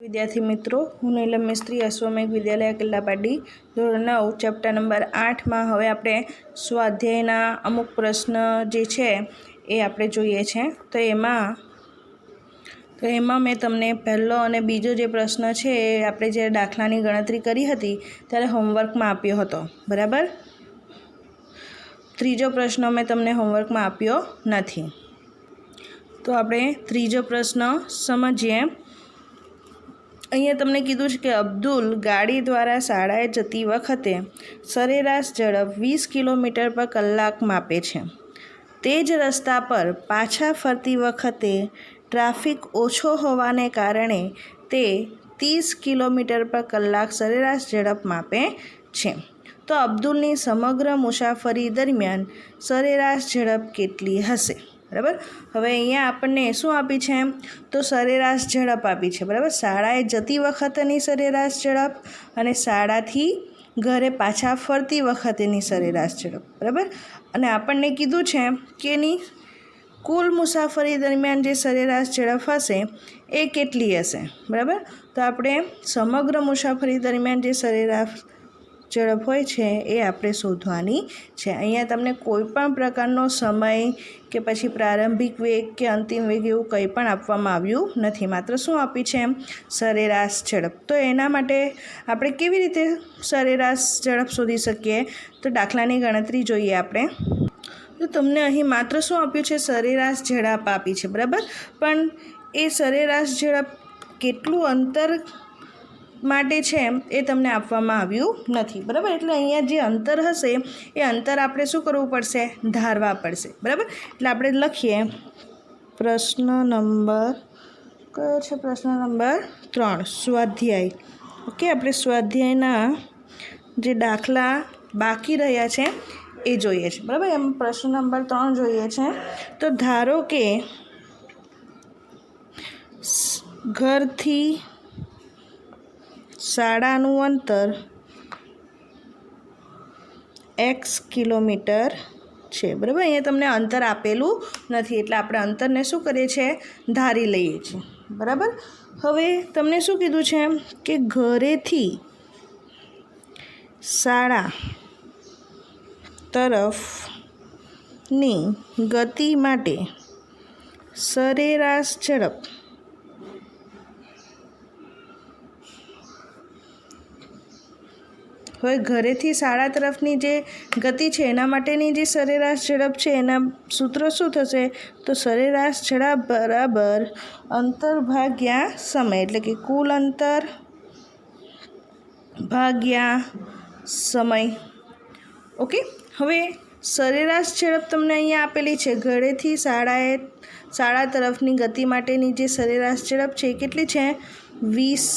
विद्यार्थी मित्रों, हूँ नीलम मिस्त्री, अश्वमेघ विद्यालय किल्लापाटी, धोरण 9 चैप्टर नंबर 8 में हवे आपणे स्वाध्यायना अमुक प्रश्न जे छे ए आपणे जोईए छे। तो एमां मैं तमने पहलो अने बीजो जे प्रश्न छे ए आपणे जे दाखलानी गणतरी करी हती त्यारे होमवर्क में आप्यो हतो, बराबर। त्रीजो प्रश्न मैं तमने होमवर्क में आप्यो नथी। तो आपणे त्रीजो प्रश्न समझीए। अहींया तमने कीधुं छे के अब्दुल गाड़ी द्वारा शाळाए जती वखते सरेराश झड़प 20 किलोमीटर पर कलाक मापे छे। ते ज रस्ता पर पाछा फरती वखते ट्राफिक ओछो होवाने कारणे ते 30 किलोमीटर पर कलाक सरेराश झड़प मापे छे। तो अब्दुलनी समग्र मुसाफरी दरमियान सरेराश झड़प केटली हशे, बराबर। हवे अहींया आपणे शुं आपी छे तो सरेराश झड़प आपी छे, बराबर। शाळाए जती वखतेनी सरेराश झड़प अने शाळाथी घरे पाछा फरती वखतेनी सरेराश झड़प, बराबर। अने आपणे कीधुं छे के एनी कुल मुसाफरी दरमियान जे सरेराश झड़प हशे ए केटली हशे, बराबर। तो आपणे समग्र मुसाफरी दरमियान जे सरेराश झड़प होय छे ए आपणे शोधवानी छे। अहींया तमने कोईपण प्रकारनो समय के पछी प्रारंभिक वेग के अंतिम वेग एवुं कंई पण आपवामां आव्युं नथी, मात्र शुं आपी छे सरेराश झड़प। तो एना माटे आपणे केवी रीते सरेराश झड़प शोधी शकीए तो दाखलानी गणतरी जोईए आपणे। तो तमने अहीं मात्र शुं आप्युं छे सरेराश झड़प आपी छे, बराबर। पण ए सरेराश झड़प केटલું अंतर माटे छे ए तमने आपवामां आव्युं नथी, बराबर। एटले अहींया जे अंतर हशे ए अंतर आपणे शुं करवुं पड़शे, धारवा पड़शे, बराबर। एटले आपणे लखीए प्रश्न नंबर कयो छे, प्रश्न नंबर 3 स्वाध्याय। ओके, आपणे स्वाध्यायना जे दाखला बाकी रह्या छे ए जोईए छे, बराबर। एम प्रश्न नंबर 3 जोईए छे। तो धारो के घरथी शाळानुं अंतर x किलोमीटर छे, बराबर। अहींया तमने अंतर आपेलुं नथी एटले आपणे अंतरने शुं करीए छे, धारी लईए छीए, बराबर। हवे तमने शुं कीधुं छे के घरेथी शाळा तरफनी गति माटे सरेराश झड़प હવે ઘરેથી શાળા તરફની જે ગતિ છે એના માટેની જે સરેરાશ ઝડપ છે એના સૂત્ર શું થશે તો સરેરાશ ઝડપ બરાબર અંતર ભાગ્યા સમય, એટલે કે કુલ અંતર ભાગ્યા સમય। ઓકે, હવે સરેરાશ ઝડપ તમને અહીંયા આપેલી છે। ઘરેથી શાળા તરફની ગતિ માટેની જે સરેરાશ ઝડપ છે એ કેટલી છે 20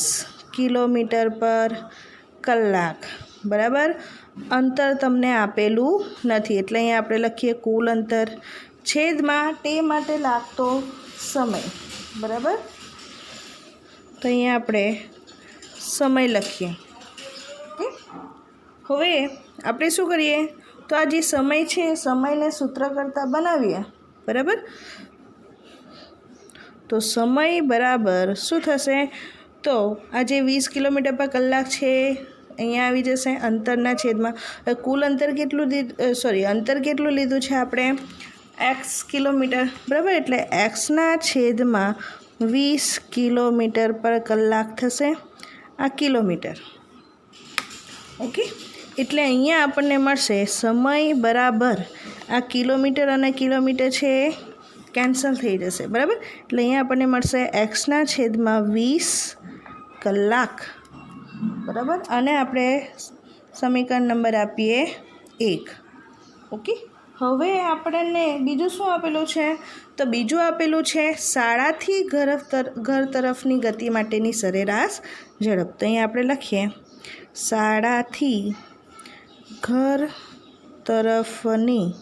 કિલોમીટર પર કલાક, बराबर। अंतर तमने आपेलू नहीं एटले अहीं आपणे लखीए कुल अंतर छेद में ते माटे लागतो समय, बराबर। तो अहीं आपणे समय लखीए। हवे आपणे शुं करीए तो आ जे समय छे समयने सूत्र करता बनावीए, बराबर। तो समय बराबर शुं थशे तो आ जे 20 किलोमीटर पर कलाक छे अहींया आवी जशे अंतरना छेदमां कुल अंतर केटलुं अंतर केटलुं लीधुं छे आपणे x किलोमीटर, बराबर। एटले x ना छेदमां 20 किलोमीटर पर कलाक थशे आ किलोमीटर। ओके, एटले अहींया आपणने मळशे समय बराबर आ किलोमीटर अने किलोमीटर छे केन्सल थई जशे, बराबर। एटले अहींया आपणने मळशे x ना छेदमां 20 कलाक, बराबर। अने आपणे समीकरण नंबर आपीए 1। ओके, हवे आपणे बीजुं शुं आपेलुं छे तो बीजुं आपेलुं छे शाळाथी घर तरफनी गति माटेनी सरेराश झड़प। तो अहीं आपणे लखीए शाळाथी घर तरफनी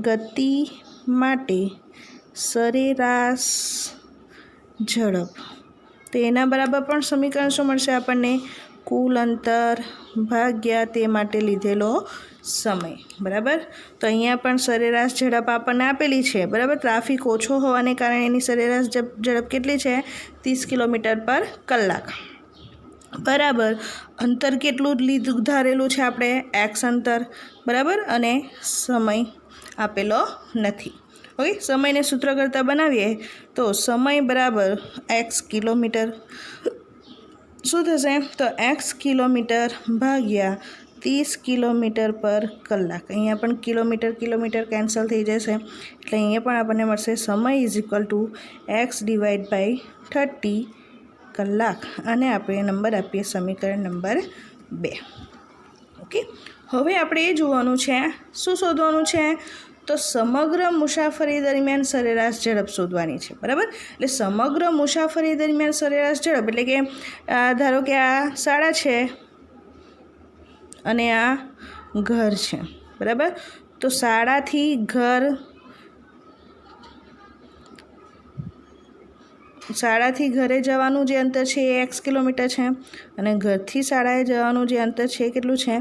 गति माटे सरेराश झड़प। तो एना बराबर पण समीकरण शुं मळशे आपणने કુલ અંતર ભાગ્યા તે માટે લીધેલો સમય, બરાબર. તો અહીંયા પણ સરેરાશ ઝડપ આપણને આપેલી છે, બરાબર. ટ્રાફિક ઓછો હોવાને કારણે એની સરેરાશ ઝડપ કેટલી છે? 30 કિલોમીટર પર કલાક, બરાબર. અંતર કેટલું ધારેલું છે આપણે? એક્સ અંતર, બરાબર. અને સમય આપેલો નથી. ઓકે, સમયને સૂત્ર કરતાં બનાવીએ તો સમય બરાબર એક્સ કિલોમીટર. શું થશે? તો એક્સ કિલોમીટર ભાગ્યા 30 કિલોમીટર પર કલાક. અહીંયા પણ કિલોમીટર કેન્સલ થઈ જશે, એટલે અહીંયા પણ આપણને મળશે સમય is equal to X divide by 30 કલાક. અને આપણે નંબર આપીએ સમીકરણ નંબર 2. ઓકે, હવે આપણે એ જોવાનું છે, શું શોધવાનું છે? તો સમગ્ર મુસાફરી દરમિયાન સરેરાશ ઝડપ શોધવાની છે, બરાબર. એટલે સમગ્ર મુસાફરી દરમિયાન સરેરાશ ઝડપ એટલે કે ધારો કે આ શાળા છે અને આ ઘર છે, બરાબર. તો શાળાથી ઘરે જવાનું જે અંતર છે એ એક્સ કિલોમીટર છે, અને ઘરથી શાળાએ જવાનું જે અંતર છે એ કેટલું છે?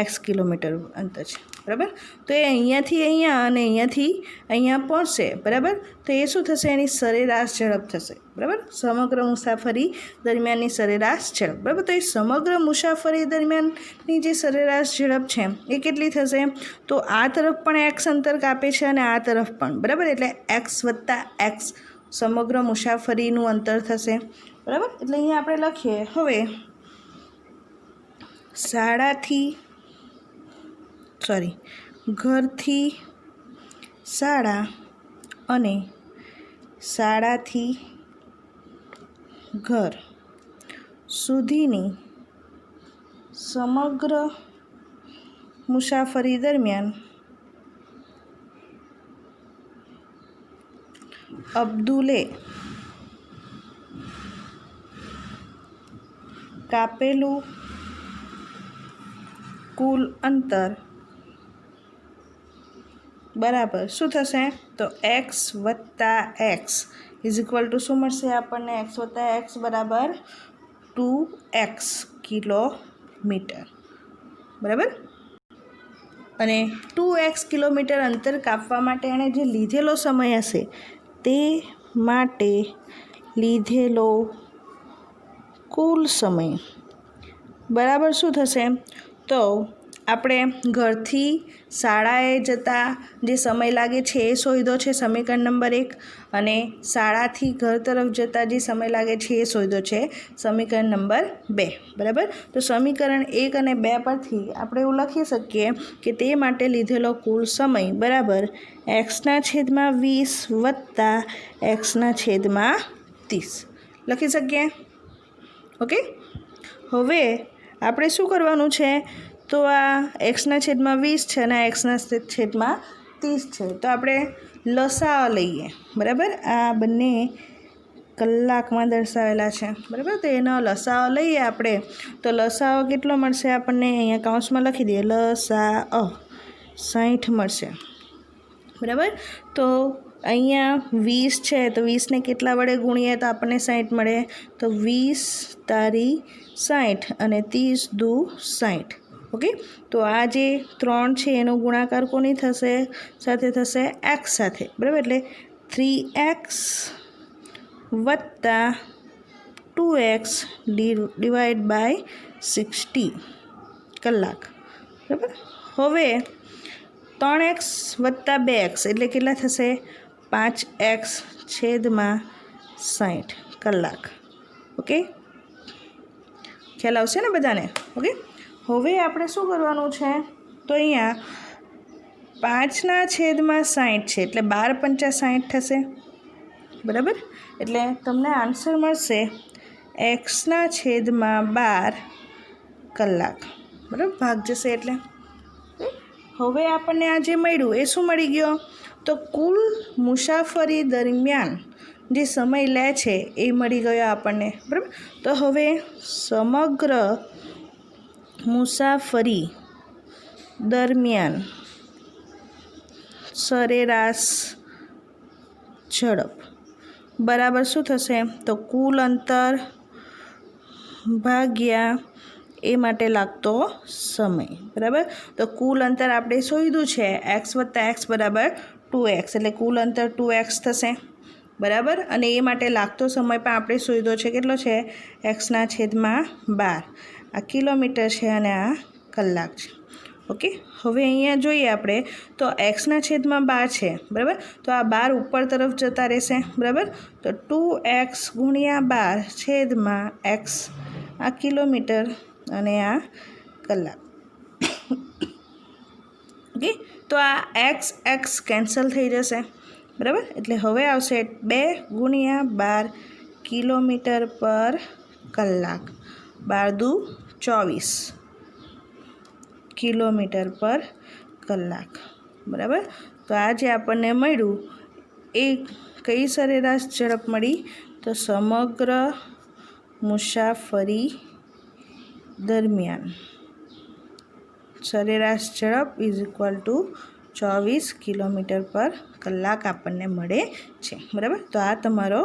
એક્સ કિલોમીટર અંતર છે, બરાબર. તો એ અહીંયાથી અહીંયા અને અહીંયાથી અહીંયા પહોંચશે, બરાબર. તો એ શું થશે? એની સરેરાશ ઝડપ થશે, બરાબર. સમગ્ર મુસાફરી દરમિયાનની સરેરાશ ઝડપ, બરાબર. તો એ સમગ્ર મુસાફરી દરમિયાનની જે સરેરાશ ઝડપ છે એ કેટલી થશે? તો આ તરફ પણ એક્સ અંતર કાપે છે અને આ તરફ પણ, બરાબર. એટલે એક્સ વત્તા એક્સ સમગ્ર મુસાફરીનું અંતર થશે, બરાબર. એટલે અહીંયા આપણે લખીએ હવે ઘરથી શાળા અને શાળાથી ઘર સુધીની સમગ્ર મુસાફરી દરમિયાન અબ્દુલે કાપેલું કુલ અંતર બરાબર શું થશે? તો એક્સ વત્તા એક્સ ઇઝ ઇક્વલ ટુ શું મળશે આપણને? એક્સ વત્તા એક્સ બરાબર 2x કિલોમીટર, બરાબર. અને 2x કિલોમીટર અંતર કાપવા માટે એણે જે લીધેલો સમય હશે તે માટે લીધેલો કુલ સમય બરાબર શું થશે? તો આપણે ઘરથી શાળાએ જતા જે સમય લાગે છે એ શોધ્યો છે સમીકરણ નંબર 1, અને શાળાથી ઘર તરફ જતા જે સમય લાગે છે એ શોધ્યો છે સમીકરણ નંબર 2, બરાબર. તો સમીકરણ 1 અને 2 પરથી આપણે એવું લખી શકીએ કે તે માટે લીધેલો કુલ સમય બરાબર x/20 વત્તા x/30 લખી શકીએ. ઓકે, હવે આપણે શું કરવાનું છે? તો આ x/20 છે અને આ x/30 છે. તો આપણે લસાઅ લઈએ, બરાબર. આ બંને કલાકમાં દર્શાવેલા છે, બરાબર. તો એનો લસાઅ લઈએ આપણે, તો લસાઅ કેટલો મળશે આપણને? અહીંયા કૌંસમાં લખી દઈએ લસાઅ 60 મળશે, બરાબર. તો અહીંયા 20 છે, તો 20ને કેટલા વડે ગુણીએ તો આપણને 60 મળે? તો 20 તારી 60 અને 30 દુ 60. ઓકે, તો આ જે 3 છે એનો ગુણાકાર કોની સાથે થશે? એક્સ સાથે, બરાબર. એટલે 3x વત્તા 2x ડિવાઈડ બાય 60 કલાક, બરાબર. હવે 3x વત્તા 2x એટલે કેટલા થશે? 5x/60 કલાક. ઓકે, ખ્યાલ આવશે ને બધાને? ઓકે, હવે આપણે શું કરવાનું છે? તો અહીંયા 5/60 છે એટલે 12 × 60 થશે, બરાબર. એટલે તમને આન્સર મળશે x/12 કલાક, બરાબર. ભાગ જશે એટલે. હવે આપણને આ જે મળ્યું એ શું મળી ગયો? તો કુલ મુસાફરી દરમિયાન જે સમય લે છે એ મળી ગયો આપણને, બરાબર. તો હવે સમગ્ર મુસાફરી દરમિયાન સરેરાશ ઝડપ બરાબર શું થશે? તો કુલ અંતર ભાગ્યા એ માટે લાગતો સમય, બરાબર. તો કુલ અંતર આપણે શોધ્યું છે x વત્તા x બરાબર 2x, એટલે કુલ અંતર 2x થશે, બરાબર. અને એ માટે લાગતો સમય પણ આપણે શોધ્યો છે, કેટલો છે? x/12. આ કિલોમીટર છે અને આ કલાક છે. ઓકે, હવે અહીંયા જોઈએ આપણે તો x/12 છે, બરાબર. તો આ 12 ઉપર તરફ જતા રહેશે, બરાબર. તો 2x × 12 x, આ કિલોમીટર અને આ કલાક. ઓકે, તો આ x કેન્સલ થઈ જશે, બરાબર. એટલે હવે આવશે 2 × 12 કિલોમીટર પર કલાક. 12 દુ 24 કિલોમીટર પર કલાક, બરાબર. તો આ જે આપણને મળ્યું એ કઈ સરેરાશ ઝડપ મળી? તો સમગ્ર મુસાફરી દરમિયાન સરેરાશ ઝડપ = 24 કિલોમીટર પર કલાક આપણને મળે છે, બરાબર. તો આ તમારો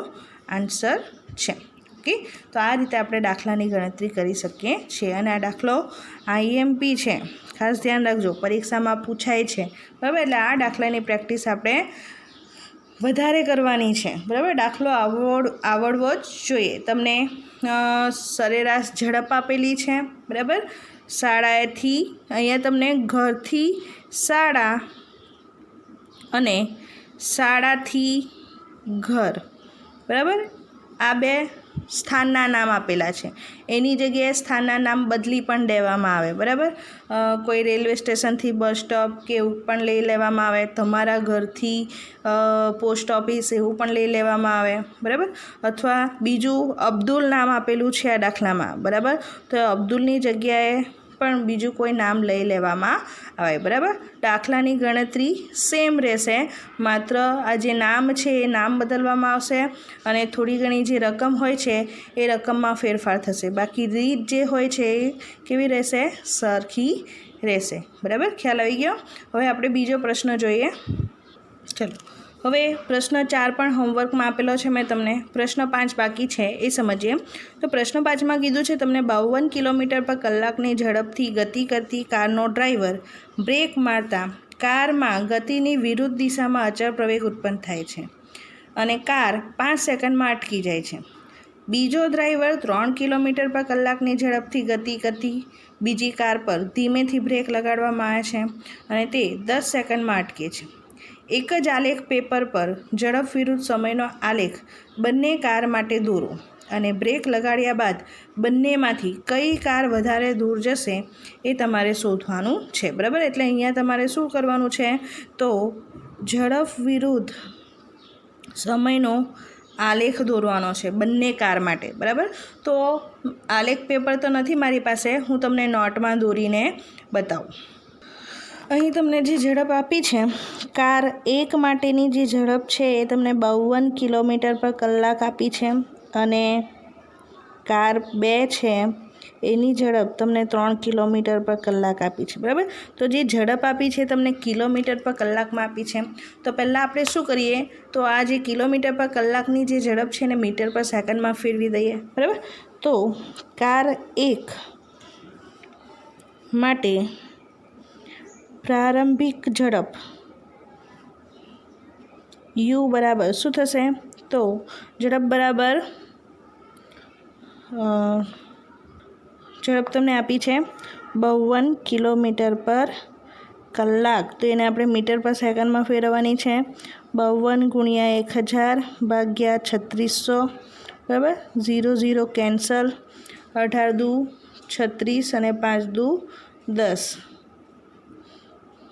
આન્સર છે. ઓકે, તો આ રીતે આપણે દાખલાની ગણતરી કરી શકીએ છીએ. અને આ દાખલો IMP છે, ખાસ ધ્યાન રાખજો, પરીક્ષામાં પૂછાય છે, બરાબર. એટલે આ દાખલાની પ્રેક્ટિસ આપણે વધારે કરવાની છે, બરાબર. દાખલો આવડવો જ જોઈએ. તમને સરેરાશ ઝડપ આપેલી છે, બરાબર. શાળાએથી અહીંયા તમને ઘરથી શાળા અને શાળાથી ઘર, બરાબર, આ બે સ્થાનના નામ આપેલા છે. એની જગ્યાએ સ્થાનના નામ બદલી પણ દેવામાં આવે, બરાબર. કોઈ રેલવે સ્ટેશનથી બસ સ્ટોપ કે એવું પણ લઈ લેવામાં આવે. તમારા ઘરથી પોસ્ટ ઓફિસ એવું પણ લઈ લેવામાં આવે, બરાબર. અથવા બીજું અબ્દુલ નામ આપેલું છે આ દાખલામાં, બરાબર. તો અબ્દુલની જગ્યાએ પણ બીજું કોઈ નામ લઈ લેવામાં આવે, બરાબર. દાખલાની ગણતરી સેમ રહેશે, માત્ર આ જે નામ છે એ નામ બદલવામાં આવશે અને થોડી ઘણી જે રકમ હોય છે એ રકમમાં ફેરફાર થશે. બાકી રીત જે હોય છે એ કેવી રહેશે? સરખી રહેશે, બરાબર. ખ્યાલ આવી ગયો? હવે આપણે બીજો પ્રશ્ન જોઈએ. ચલો, હવે પ્રશ્ન 4 પણ હોમવર્કમાં આપેલો છે મેં તમને. પ્રશ્ન 5 બાકી છે, એ સમજીએ. તો પ્રશ્ન 5માં કીધું છે તમને 52 કિલોમીટર પર કલાકની ઝડપથી ગતિ કરતી કારનો ડ્રાઈવર બ્રેક મારતા કારમાં ગતિની વિરુદ્ધ દિશામાં અચળ પ્રવેગ ઉત્પન્ન થાય છે અને કાર 5 સેકન્ડમાં અટકી જાય છે. બીજો ડ્રાઈવર 3 કિલોમીટર પર કલાકની ઝડપથી ગતિ કરતી બીજી કાર પર ધીમેથી બ્રેક લગાડવામાં આવે છે અને તે 10 સેકન્ડમાં અટકે છે. એક જ આલેખ પેપર પર ઝડપ વિરુદ્ધ સમયનો આલેખ બંને કાર માટે દોરો અને બ્રેક લગાડ્યા બાદ બંનેમાંથી કઈ કાર વધારે દૂર જશે એ તમારે શોધવાનું છે, બરાબર. એટલે અહીંયા તમારે શું કરવાનું છે? તો ઝડપ વિરુદ્ધ સમયનો આલેખ દોરવાનો છે બંને કાર માટે, બરાબર. તો આલેખ પેપર તો નથી મારી પાસે, હું તમને નોટમાં દોરીને બતાવું. અહીં તમને જે ઝડપ આપી છે, કાર 1 માટેની જે ઝડપ છે એ તમને 52 કિલોમીટર પર કલાક આપી છે અને કાર 2 છે એની ઝડપ તમને 3 કિલોમીટર પર કલાક આપી છે, બરાબર. તો જે ઝડપ આપી છે તમને કિલોમીટર પર કલાકમાં આપી છે. તો પહેલાં આપણે શું કરીએ? તો આ જે કિલોમીટર પર કલાકની જે ઝડપ છે એને મીટર પર સેકન્ડમાં ફેરવી દઈએ, બરાબર. તો કાર 1 માટે પ્રારંભિક ઝડપ u બરાબર શું થશે? તો ઝડપ બરાબર ઝડપ તમને આપી છે 52 કિલોમીટર પર કલાક. તો એને આપણે મીટર પર સેકન્ડમાં ફેરવવાની છે. 52 × 1000 ભાગ્યા 3600, બરાબર. 0 0 કેન્સલ. 18 દુ 36 અને 5 દુ 10.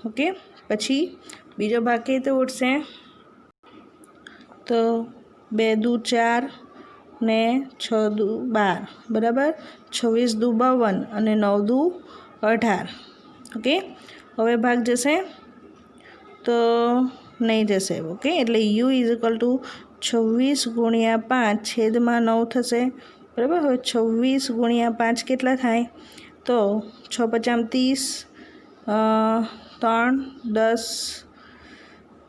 ઓકે, પછી બીજો ભાગ કઈ રીતે ઉઠશે? તો 2 દુ 4 ને 6 દુ 12, બરાબર. 26 દુ 52 અને 9 દુ 18. ઓકે, હવે ભાગ જશે તો નહીં જશે. ઓકે, એટલે u = 26 × 5/9 થશે, બરાબર. હવે 26 × 5 કેટલા થાય? તો 6 × 5 = 3 10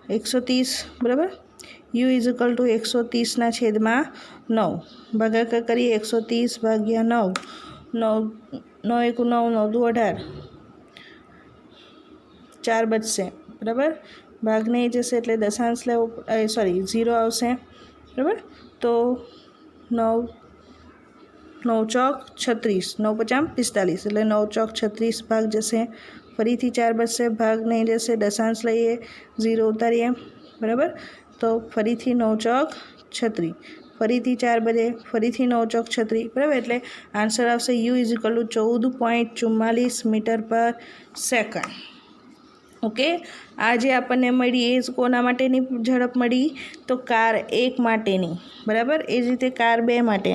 130, બરાબર. u = 130/9 ભાગાકાર કરીએ. 130/9 9 9 એકુ 9 9 દુ 18 4 બચશે બરાબર. ભાગ નહીં જશે એટલે દશાંશ લેવો, સોરી 0 આવશે બરાબર. તો 9 9 ચોક 36, 9 પચામ 45 એટલે 9 ચોક 36 ભાગ જશે. ફરીથી 4 બચશે, ભાગ નહીં જશે, દશાંશ લઈએ, 0 ઉતારીએ બરાબર. તો ફરીથી 9 ચોક 36, ફરીથી 4 બચે, ફરીથી 9 ચોક 36 બરાબર. એટલે આન્સર આવશે U is equal to 14.44 metre per second. Okay, આ જે આપણને મળી એ કોના માટેની ઝડપ મળી? તો કાર 1 માટેની બરાબર. એ જ રીતે કાર 2 માટે,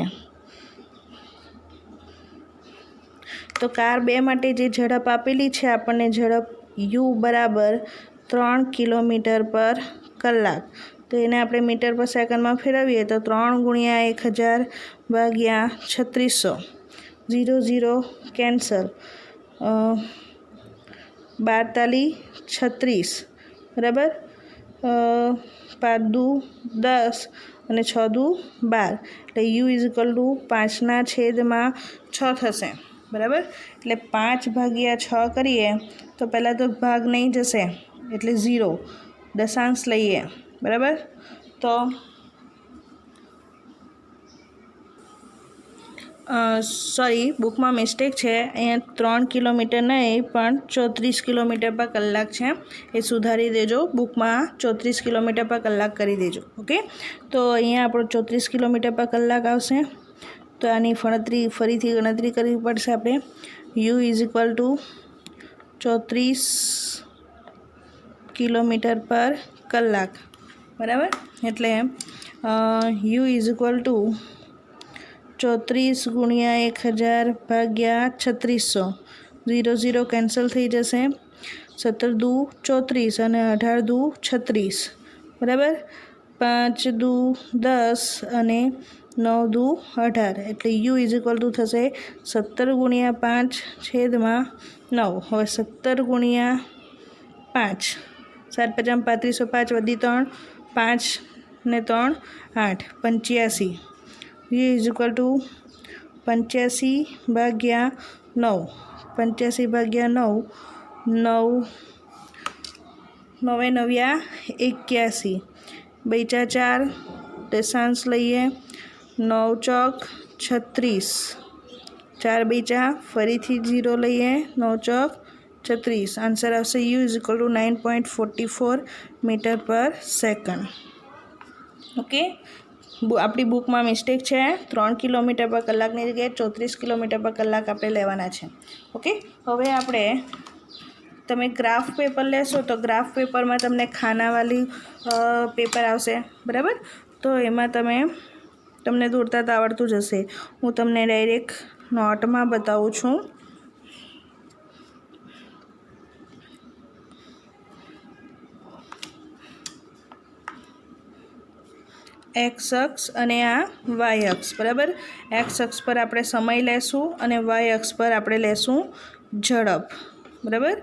તો કાર 2 માટે જે ઝડપ આપેલી છે આપણને, ઝડપ યુ બરાબર 3 કિલોમીટર પર કલાક. તો એને આપણે મીટર પર સેકન્ડમાં ફેરવીએ તો 3 ગુણ્યા 1000 ભાગ્યા 3600, 0 0 કેન્સલ, 12 36 બરાબર. 5 દુ 10 અને 6 દુ 12 એટલે યુ ઇઝ ઇક્વલ ટુ 5/6 થશે બરાબર. એટલે 5 ભાગ્યા 6 કરીએ તો પહેલાં તો ભાગ નહીં જશે એટલે 0, દશાંશ લઈએ બરાબર. તો સોરી, બુકમાં મિસ્ટેક છે, અહીંયા 3 કિલોમીટર નહીં પણ 34 કિલોમીટર પર કલાક છે, એ સુધારી દેજો. બુકમાં 34 કિલોમીટર પર કલાક કરી દેજો. ઓકે, તો અહીંયા આપણો 34 કિલોમીટર પર કલાક આવશે. તો આની ફરીથી ગણતરી કરવી પડશે આપણે. You is equal two 34 kilometre પર કલાક બરાબર. એટલે યુ ઇઝ ઇક્વલ ટુ 34 ગુણ્યા 1000 ભાગ્યા 3600, 0 0 કેન્સલ થઈ જશે, 17 દુ 34 અને 18 દુ 36 બરાબર. 5 દુ 10 અને 9 દુ 18 એટલે યુ ઇઝ ઇક્વલ ટુ થશે 17 ગુણ્યા 5 છેદમાં 9. હવે 17 ગુણ્યા 5, 7 પચામ 3505 વધી 3, 5 ને 3 8, 85. યુ ઇઝ ઇક્વલ ટુ 85 ભાગ્યા 9, 85 ભાગ્યા 9, 9 9 81, બચ્યા 4, દશાંશ લઈએ, 9 ચોક 36, 4 બચ્યા, ફરીથી 0 લઈએ, 9 ચોક 36. આન્સર આવશે U is equal to 9.44 metre per second. Okay, આપણી બુકમાં મિસ્ટેક છે, 3 કિલોમીટર પર કલાકની જગ્યાએ 34 કિલોમીટર પર કલાક આપણે લેવાના છે. ઓકે, હવે આપણે તમે ગ્રાફ પેપર લેશો તો ગ્રાફ પેપરમાં તમને ખાનાવાળી પેપર આવશે બરાબર. તો એમાં તમને દોરતા તો આવડતું જ હશે. હું તમને ડાયરેક્ટ નોટમાં બતાવું છું. એક્સ અક્ષ અને આ વાય અક્ષ બરાબર. એક્સ અક્ષ પર આપણે સમય લેશું અને વાય અક્ષ પર આપણે લેશું ઝડપ બરાબર.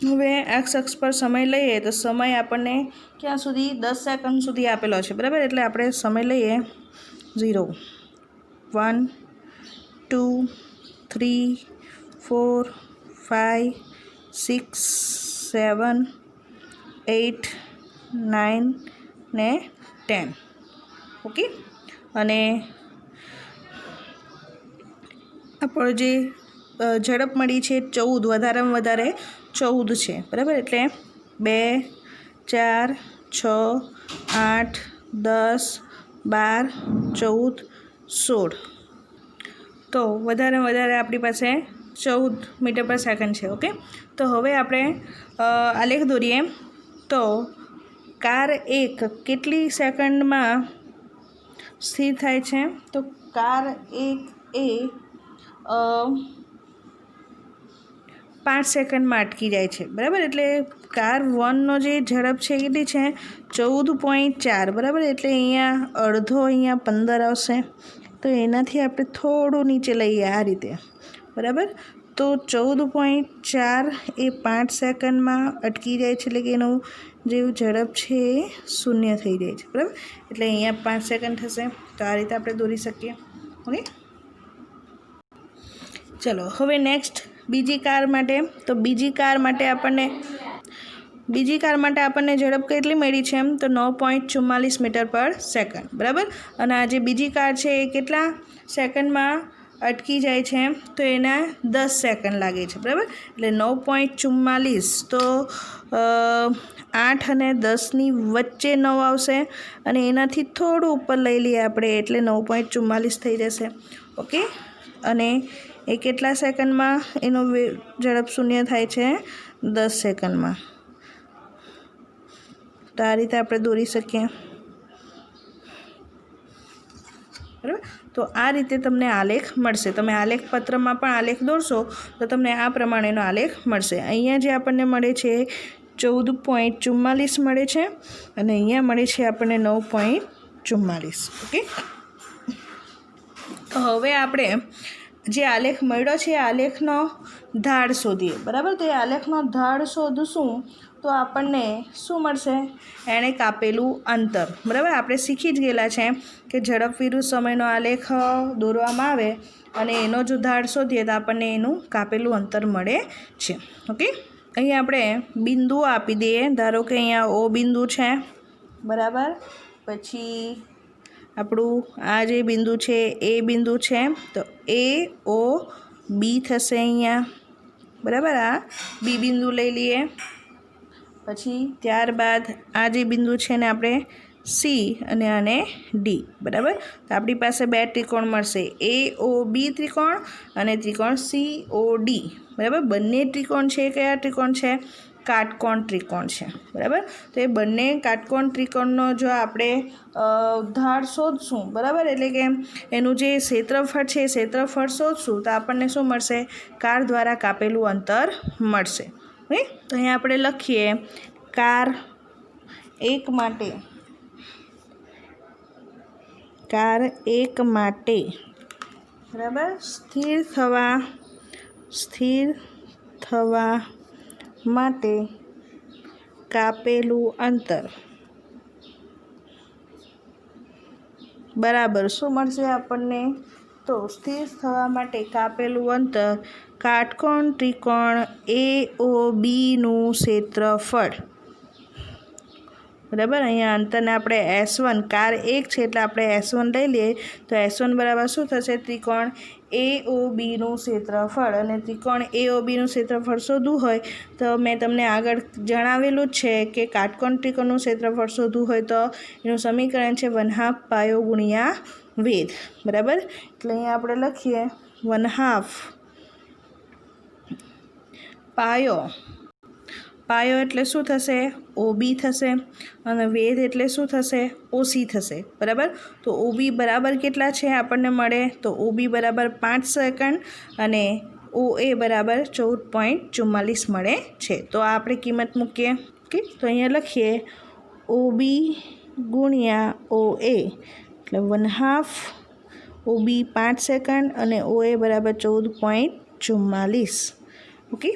હવે એક્સ અક્ષ પર સમય લઈએ તો સમય આપણને ક્યાં સુધી? 10 સેકન્ડ સુધી આપેલો છે બરાબર. એટલે આપણે સમય લઈએ 0 1 2 3 4 5 6 7 8 9 ને 10. ઓકે, અને આપણો જે ઝડપ મળી છે 14, વધારેમાં વધારે 14 છે બરાબર. એટલે 2 4 6 8 10 12 14 16. તો વધારેમાં વધારે આપણી પાસે 14 મીટર પર સેકન્ડ છે. ઓકે, તો હવે આપણે આલેખ દોરીએ. તો કાર 1 કેટલી સેકન્ડમાં સ્થિર થાય છે? તો કાર 1 એ 5 સેકન્ડમાં અટકી જાય છે બરાબર. એટલે કાર 1નો જે ઝડપ છે કેટલી છે? 14.4 બરાબર. એટલે અહીંયા અડધો, અહીંયા 15 આવશે. તો એનાથી આપણે થોડું નીચે લઈએ આ રીતે બરાબર. તો 14.4 એ 5 સેકન્ડમાં અટકી જાય છે, એટલે કે એનું જે ઝડપ છે એ 0 થઈ જાય છે બરાબર. એટલે અહીંયા 5 સેકન્ડ થશે. તો આ રીતે આપણે દોરી શકીએ. ઓકે, ચલો હવે નેક્સ્ટ બીજી કાર માટે. તો બીજી કાર માટે આપણને ઝડપ કેટલી મળી છે એમ તો 9.44 મીટર પર સેકન્ડ, બરાબર. અને આ જે બીજી કાર છે એ કેટલા સેકન્ડમાં અટકી જાય છે તો એના 10 સેકન્ડ લાગે છે, બરાબર. એટલે 9.44 તો 8 અને 10ની વચ્ચે 9 આવશે અને એનાથી થોડું ઉપર લઈ લઈએ આપણે એટલે 9.44 થઈ જશે. ઓકે. અને એ કેટલા સેકન્ડમાં એનો ઝડપ શૂન્ય થાય છે? 10 સેકન્ડમાં. તો આ રીતે આપણે દોરી શકીએ, બરાબર. તો આ રીતે તમને આલેખ મળશે. તમે આલેખ પત્રમાં પણ આલેખ દોરશો તો તમને આ પ્રમાણેનો આલેખ મળશે. અહીંયા જે આપણને મળે છે 14.44 મળે છે અને અહીંયા મળે છે આપણને 9.44. ઓકે. તો હવે આપણે જે આલેખ મળ્યો છે આલેખનો ઢાળ શોધીએ, બરાબર. તો એ આલેખનો ઢાળ શોધશું તો આપણને શું મળશે? એણે કાપેલું અંતર, બરાબર. આપણે શીખી જ ગયેલા છે કે ઝડપ વિરુદ્ધ સમયનો આલેખ દોરવામાં આવે અને એનો જો ઢાળ શોધીએ તો આપણને એનું કાપેલું અંતર મળે છે. ઓકે. અહીંયા આપણે બિંદુઓ આપી દઈએ. ધારો કે અહીંયા ઓ બિંદુ છે, બરાબર. પછી આપણું આ જે બિંદુ છે એ બિંદુ છે તો એ ઓ બી થશે અહીંયા, બરાબર. આ બી બિંદુ લઈ લઈએ. પછી ત્યારબાદ આ જે બિંદુ છે ને આપણે સી અને ડી, બરાબર. તો આપણી પાસે બે ત્રિકોણ મળશે, એ ઓ બી ત્રિકોણ અને ત્રિકોણ સી ઓ ડી, બરાબર. બંને ત્રિકોણ છે કયા ત્રિકોણ છે? કાટકોણ ત્રિકોણ છે, બરાબર. તો એ બંને કાટકોણ ત્રિકોણનો જો આપણે ઢાળ શોધશું, બરાબર, એટલે કે એનું જે ક્ષેત્રફળ છે એ ક્ષેત્રફળ શોધશું તો આપણને શું મળશે? કાર દ્વારા કાપેલું અંતર મળશે. ઓકે. તો અહીંયા આપણે લખીએ કાર 1 માટે, બરાબર, સ્થિર થવા માટે કાપેલું અંતર બરાબર શું મળશે આપણને? તો સ્થિર થવા માટે કાપેલું અંતર કાટકોણ ત્રિકોણ એ ઓ બીનું ક્ષેત્રફળ, બરાબર. અહીંયા અંતરને આપણે S1, કાર 1 છે એટલે આપણે S1 લઈ લઈએ તો S1 બરાબર શું થશે? ત્રિકોણ એ ઓ બીનું ક્ષેત્રફળ. અને ત્રિકોણ એ ઓ બીનું ક્ષેત્રફળ શોધવું હોય તો મેં તમને આગળ જણાવેલું જ છે કે કાટકોણ ત્રિકોણનું ક્ષેત્રફળ શોધવું હોય તો એનું સમીકરણ છે 1/2 પાયો ગુણ્યા વેધ, બરાબર. એટલે અહીંયા આપણે લખીએ 1/2 પાયો એટલે શું થશે? ઓબી થશે અને વેધ એટલે શું થશે? ઓસી થશે, બરાબર. તો ઓબી બરાબર કેટલા છે આપણને મળે? તો ઓબી બરાબર 5 સેકન્ડ અને OA બરાબર 14.44 મળે છે. તો આ આપણે કિંમત મૂકીએ. ઓકે. તો અહીંયા લખીએ ઓબી ગુણ્યા OA એટલે 1/2 ઓબી 5 સેકન્ડ અને OA બરાબર 14.44. ઓકે.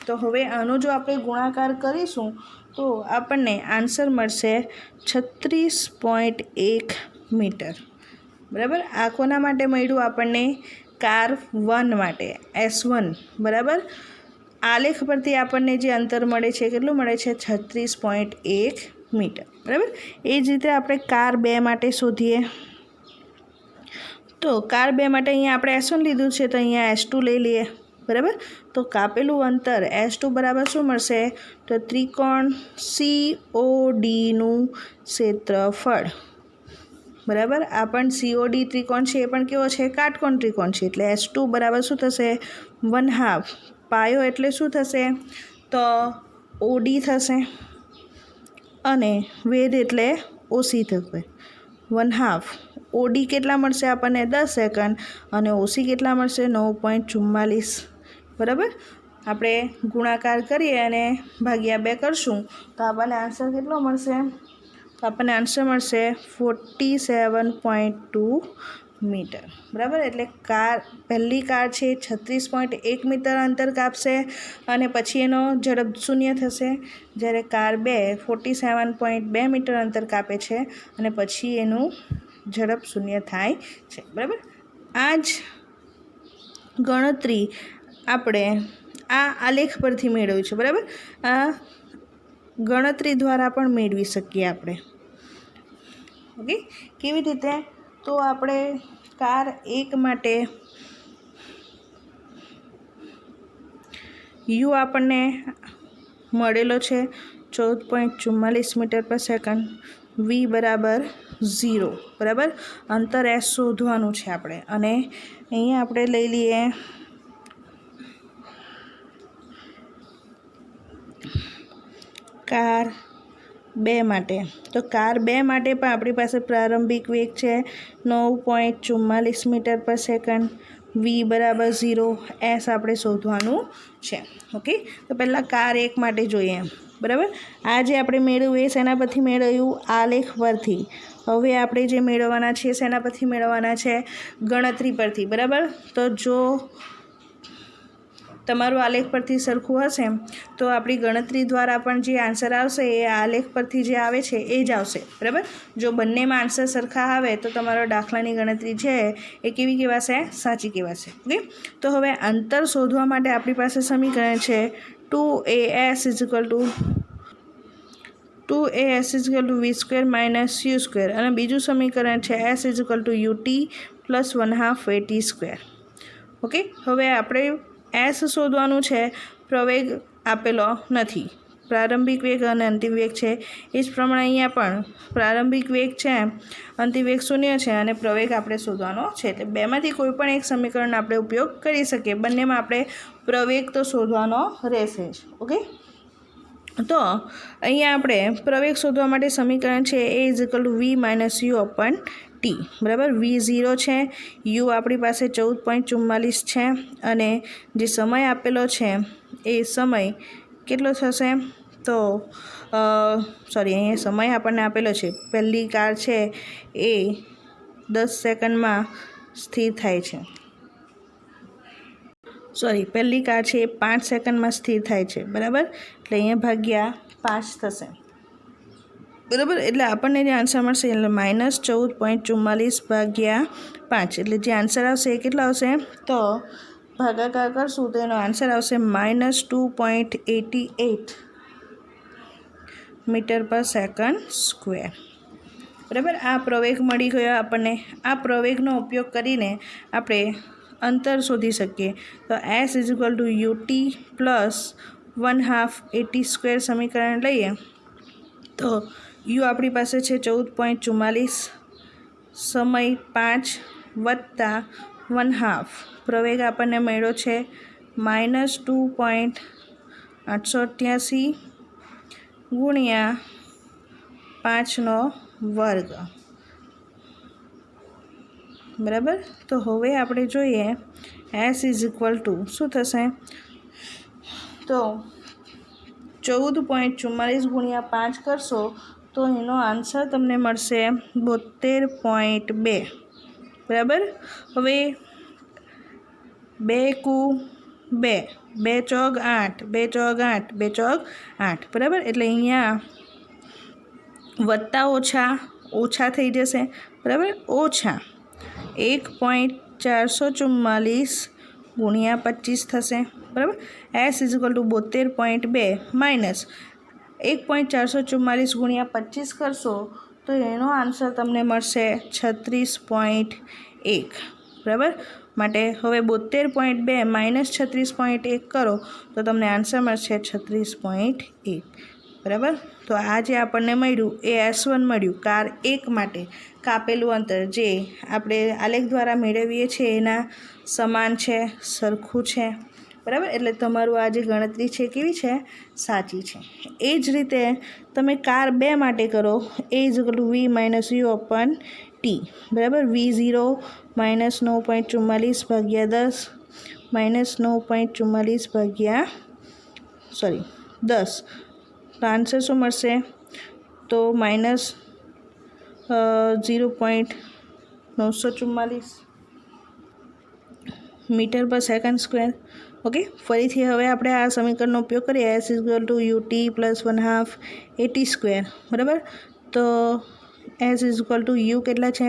તો હવે આનો જો આપણે ગુણાકાર કરીશું તો આપણને આન્સર મળશે 36.1 મીટર, બરાબર. આ કોના માટે મળ્યું આપણને? કાર 1 માટે, S1, બરાબર. આલેખ પરથી આપણને જે અંતર મળે છે કેટલું મળે છે? 36.1 મીટર, બરાબર. એ જ રીતે આપણે કાર 2 માટે શોધીએ. તો કાર 2 માટે અહીંયા આપણે S1 લીધું છે તો અહીંયા S2 લઈ લઈએ, બરાબર. તો કાપેલું અંતર S2 બરાબર શું મળશે? તો ત્રિકોણ CODનું ક્ષેત્રફળ, બરાબર. આ પણ COD ત્રિકોણ છે એ પણ કેવો છે? કાટકોણ ત્રિકોણ છે. એટલે S2 બરાબર શું થશે? 1/2 પાયો એટલે શું થશે? તો OD થશે અને વેધ એટલે OC થશે. 1/2 OD કેટલા મળશે આપણને? 10 સેકન્ડ અને OC કેટલા મળશે? 9.44, બરાબર. આપણે ગુણાકાર કરીએ અને ભાગ્યા 2 કરશું તો આપણને આન્સર કેટલો મળશે? તો આપણને આન્સર મળશે 47.2 મીટર, બરાબર. એટલે પહેલી કાર છે 36.1 મીટર અંતર કાપશે અને પછી એનો ઝડપ શૂન્ય થશે, જ્યારે કાર 2 47.2 મીટર અંતર કાપે છે અને પછી એનું ઝડપ શૂન્ય થાય છે, બરાબર. આ જ ગણતરી આપણે આ આલેખ પરથી મેળવ્યું છે, બરાબર. આ ગણતરી દ્વારા પણ મેળવી શકીએ આપણે. ઓકે, કેવી રીતે? તો આપણે કાર 1 માટે યુ આપણને મળેલો છે 14.44 મીટર પર સેકન્ડ, વી બરાબર 0, બરાબર. અંતર એસ શોધવાનું છે આપણે. અને અહીંયા આપણે લઈ લઈએ કાર 2 માટે. તો કાર 2 માટે પણ આપણી પાસે પ્રારંભિક વેગ છે 9.44 મીટર પર સેકન્ડ, વી બરાબર 0, એસ આપણે શોધવાનું છે. ઓકે, તો પહેલાં કાર 1 માટે જોઈએ, બરાબર. આ જે આપણે મેળવ્યું એ શેના પરથી મેળવ્યું? આલેખ પરથી. હવે આપણે જે મેળવવાના છે શેના પરથી મેળવવાના છે? ગણતરી પરથી, બરાબર. તો જો તમારું આલેખ પરથી સરખું હશે તો આપણી ગણતરી દ્વારા પણ જે આન્સર આવશે એ આલેખ પરથી જે આવે છે એ જ આવશે, બરાબર. જો બંનેમાં આન્સર સરખા આવે તો તમારો દાખલાની ગણતરી છે એ કેવી કહેવાશે? સાચી કહેવાશે. ઓકે, તો હવે અંતર શોધવા માટે આપણી પાસે સમીકરણ છે 2as = v² માઇનસ u², અને બીજું સમીકરણ છે s = ut + 1/2 at². ઓકે, હવે આપણે એસ શોધવાનું છે, પ્રવેગ આપેલો નથી, પ્રારંભિક વેગ અને અંતિમ વેગ છે. એ જ પ્રમાણે અહીંયા પણ પ્રારંભિક વેગ છે, અંતિમ વેગ 0 છે અને પ્રવેગ આપણે શોધવાનો છે. એટલે બેમાંથી કોઈ પણ એક સમીકરણ આપણે ઉપયોગ કરી શકીએ. બંનેમાં આપણે પ્રવેગ તો શોધવાનો રહેશે જ. ઓકે, તો અહીંયા આપણે પ્રવેગ શોધવા માટે સમીકરણ છે a = v - u/t, બરાબર. વી 0 છે, યુ આપણી પાસે 14.44 છે, અને જે સમય આપેલો છે એ સમય કેટલો થશે? તો અહીંયા સમય આપણને આપેલો છે. પહેલી કાર છે એ 10 સેકન્ડમાં સ્થિર થાય છે. પહેલી કાર છે એ 5 સેકન્ડમાં સ્થિર થાય છે, બરાબર. એટલે અહીંયા ભાગ્યા 5 થશે, બરાબર. એટલે આપણને જે આન્સર મળશે એટલે -14.44 ભાગ્યા 5. એટલે જે આન્સર આવશે એ કેટલો આવશે? તો ભાગાકાર કરશું તો એનો આન્સર આવશે -2.88 મીટર પર સેકન્ડ², બરાબર. આ પ્રવેગ મળી ગયો આપણને. આ પ્રવેગનો ઉપયોગ કરીને આપણે અંતર શોધી શકીએ. તો s = ut + 1/2 at² સમીકરણ લઈએ તો યુ આપણી પાસે છે 14.44, સમય 5 વત્તા 1/2, પ્રવેગ આપણને મળ્યો છે -2.888 ગુણ્યા 5નો વર્ગ, બરાબર. તો હવે આપણે જોઈએ s = શું થશે? તો 14.44 ગુણ્યા 5 કરશો તો એનો આન્સર તમને મળશે 72.2, બરાબર. હવે 2 × 2, 2 ચોક 8, 2 ચોક 8, 2 ચોક 8, બરાબર. એટલે અહીંયા વત્તા ઓછા થઈ જશે, બરાબર. ઓછા 1.444 ગુણ્યા 25 થશે, બરાબર. s = 72.2 માઇનસ 1.444 ગુણ્યા 25 કરશો તો એનો આન્સર તમને મળશે 36.1, બરાબર. માટે હવે 72.2 માઇનસ 36.1 કરો તો તમને આન્સર મળશે 36.1, બરાબર. તો આ જે આપણને મળ્યું એ S1 મળ્યું કાર 1 માટે કાપેલું અંતર, જે આપણે આલેખ દ્વારા મેળવીએ છીએ એના સમાન છે, સરખું છે, બરાબર. એટલે તમારું આ જે ગણતરી છે કેવી છે? સાચી છે. એ જ રીતે તમે કાર 2 માટે કરો a = v - u/t, બરાબર. v0 -9.44 ભાગ્યા 10 -9.44 ભાગ્યા 10, તો આન્સર શું મળશે? તો -0.944 મીટર પર સેકન્ડ². ઓકે, ફરીથી હવે આપણે આ સમીકરણનો ઉપયોગ કરીએ. s = ut + 1/2 at², બરાબર. તો s = u કેટલા છે?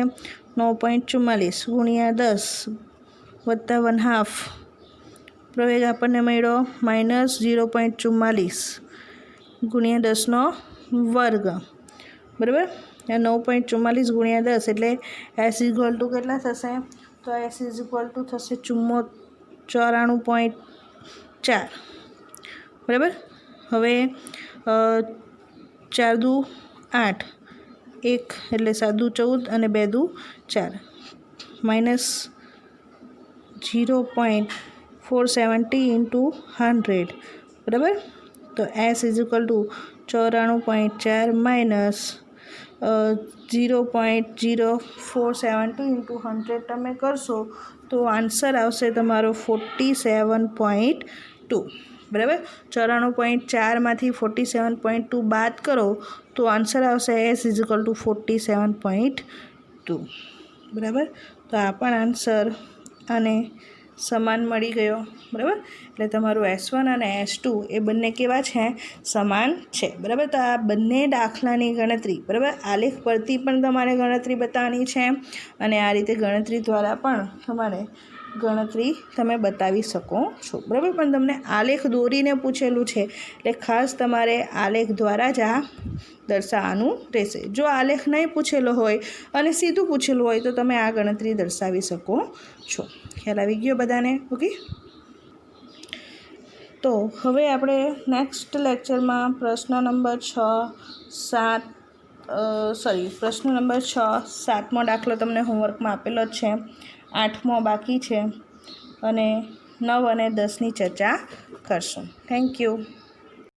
9.44 ગુણ્યા 10 વત્તા 1/2 પ્રવેગ આપણને મળ્યો -0.44 ગુણ્યા 10નો વર્ગ, બરાબર. આ 9.44 ગુણ્યા 10 એટલે S ઇક્વલ ટુ કેટલા થશે? તો S ઇક્વલ ટુ થશે 94.4, બરાબર. હવે 4 દુ 8, 1 એટલે 7 દુ 14 અને 2 દુ 4, -0.470 ઇન્ટુ 100, બરાબર. તો S equal to 94.4 minus 0.0470 into 100 તમે કરશો તો આન્સર આવશે તમારો 47.2, બરાબર. 94.4માંથી 47.2 બાદ કરો તો આન્સર આવશે S ઇક્વલ ટુ 47.2, બરાબર. તો આ પણ આન્સર અને સમાન મળી ગયો, બરાબર. એટલે તમારું S1 અને S2 એ બંને કેવા છે? સમાન છે, બરાબર. તો આ બંને દાખલાની ગણતરી, બરાબર, આલેખ પરથી પણ તમારે ગણતરી બતાવવાની છે અને આ રીતે ગણતરી દ્વારા પણ તમારે ગણતરી તમે બતાવી શકો છો, બરાબર. પણ તમને આલેખ દોરીને પૂછેલું છે એટલે ખાસ તમારે આલેખ દ્વારા જ આ દર્શાવવાનું રહેશે. જો આલેખ નહીં પૂછેલો હોય અને સીધું પૂછેલું હોય તો તમે આ ગણતરી દર્શાવી શકો છો. ખ્યાલ આવી ગયો બધાને? ઓકે. તો હવે આપણે નેક્સ્ટ લેક્ચરમાં પ્રશ્ન નંબર 7મો દાખલો તમને હોમવર્કમાં આપેલો જ છે, 8મો બાકી છે અને 9 અને 10ની ચર્ચા કરશું. Thank you.